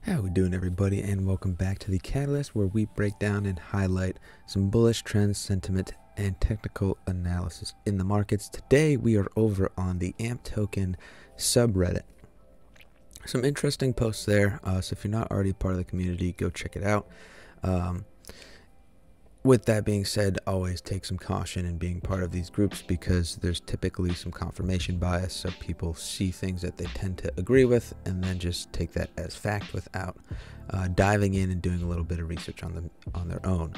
How we doing, everybody, and welcome back to the Catalyst, where we break down and highlight some bullish trends, sentiment, and technical analysis in the markets. Today we are over on the AMP token subreddit. Some interesting posts there, so if you're not already part of the community, go check it out. With that being said, always take some caution in being part of these groups because there's typically some confirmation bias, so people see things that they tend to agree with and then just take that as fact without diving in and doing a little bit of research on their own.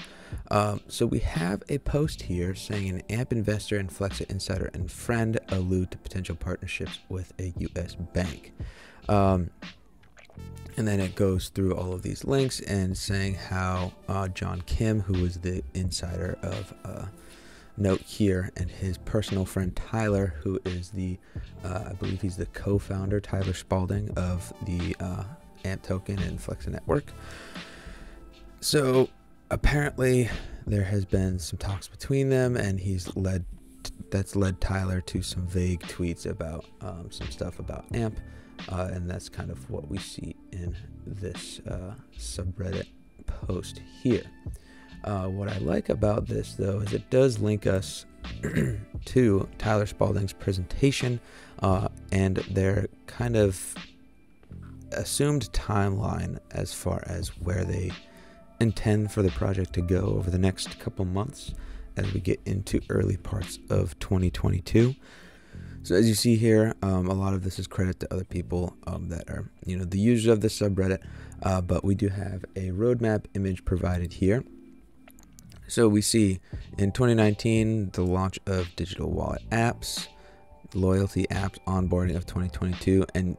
So we have a post here saying an AMP investor and Flexa insider and friend allude to potential partnerships with a U.S. bank. And then it goes through all of these links and saying how John Kim, who was the insider of Note here, and his personal friend Tyler, who is the, I believe he's the co-founder, Tyler Spalding, of the AMP token and Flexa network. So apparently there has been some talks between them, and that's led Tyler to some vague tweets about some stuff about AMP. And that's kind of what we see in this subreddit post here. What I like about this, though, is it does link us to Tyler Spalding's presentation and their kind of assumed timeline as far as where they intend for the project to go over the next couple months as we get into early parts of 2022. So as you see here, a lot of this is credit to other people that are, the users of the subreddit, but we do have a roadmap image provided here. So we see in 2019, the launch of digital wallet apps, loyalty apps, onboarding of 2022, and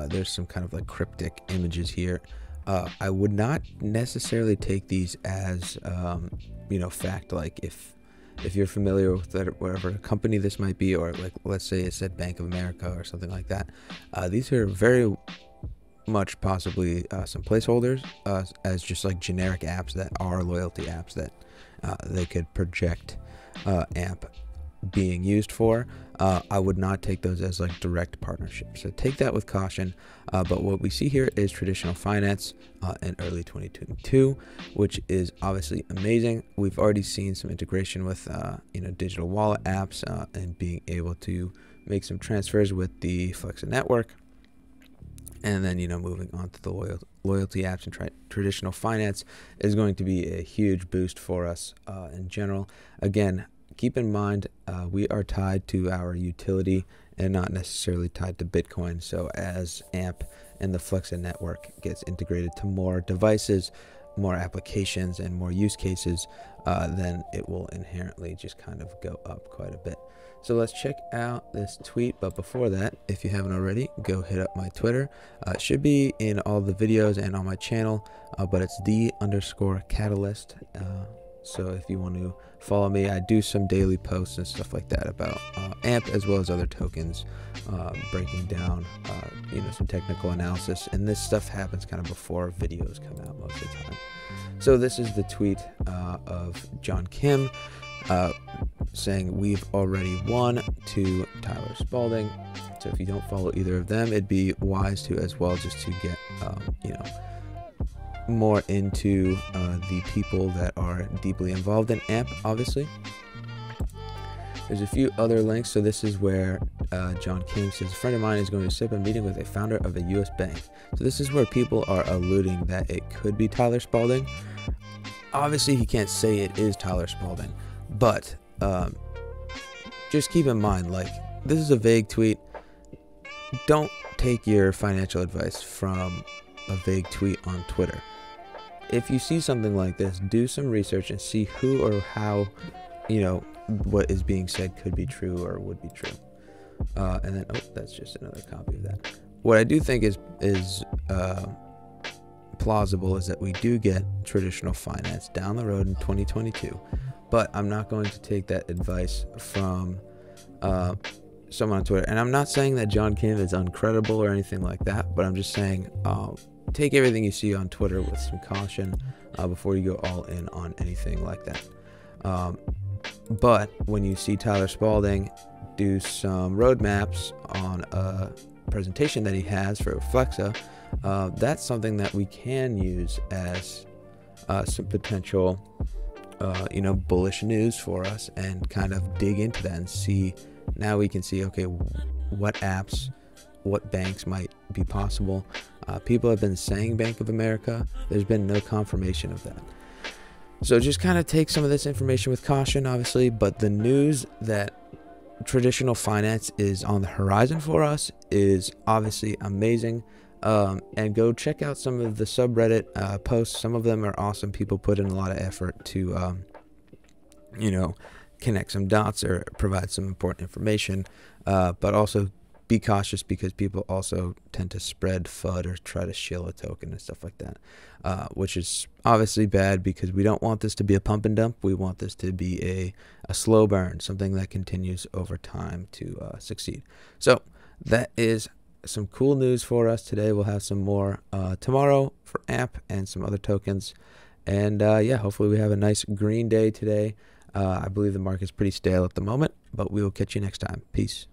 there's some kind of like cryptic images here. I would not necessarily take these as, fact, like if you're familiar with whatever company this might be, or like let's say it said Bank of America or something like that, these are very much possibly some placeholders as just like generic apps that are loyalty apps that they could project AMP being used for. I would not take those as like direct partnerships, so take that with caution. But what we see here is traditional finance in early 2022, which is obviously amazing. We've already seen some integration with digital wallet apps and being able to make some transfers with the Flexa network, and then moving on to the loyalty apps and traditional finance is going to be a huge boost for us in general. Again, keep in mind, we are tied to our utility and not necessarily tied to Bitcoin. So as AMP and the Flexa network gets integrated to more devices, more applications, and more use cases, then it will inherently just kind of go up quite a bit. So let's check out this tweet. But before that, if you haven't already, go hit up my Twitter. It should be in all the videos and on my channel, but it's _catalyst. So if you want to follow me, I do some daily posts and stuff like that about AMP as well as other tokens, breaking down, some technical analysis. And this stuff happens kind of before videos come out most of the time. So this is the tweet of John Kim saying, "We've already won," to Tyler Spalding. So if you don't follow either of them, it'd be wise to as well, just to get, more into the people that are deeply involved in AMP, obviously. There's a few other links. So this is where John Kim says, "A friend of mine is going to set up a meeting with a founder of a U.S. bank." So this is where people are alluding that it could be Tyler Spalding. Obviously, he can't say it is Tyler Spalding, but just keep in mind, like, this is a vague tweet. Don't take your financial advice from a vague tweet on Twitter. If you see something like this, do some research and see who or how, what is being said could be true or would be true. And then, that's just another copy of that. What I do think is plausible is that we do get traditional finance down the road in 2022, but I'm not going to take that advice from someone on Twitter. And I'm not saying that John Kim is uncredible or anything like that, but I'm just saying, take everything you see on Twitter with some caution before you go all in on anything like that. But when you see Tyler Spalding do some roadmaps on a presentation that he has for Flexa, that's something that we can use as some potential bullish news for us, and kind of dig into that and see. Now we can see, okay, what apps, what banks might be possible. People have been saying Bank of America. There's been no confirmation of that. So just kind of take some of this information with caution, obviously, but the news that traditional finance is on the horizon for us is obviously amazing. And go check out some of the subreddit posts. Some of them are awesome. People put in a lot of effort to connect some dots or provide some important information, but also be cautious, because people also tend to spread FUD or try to shill a token and stuff like that, which is obviously bad, because we don't want this to be a pump and dump. We want this to be a slow burn, something that continues over time to succeed. So that is some cool news for us today. We'll have some more tomorrow for AMP and some other tokens. And hopefully we have a nice green day today. I believe the market's pretty stale at the moment, but we will catch you next time. Peace.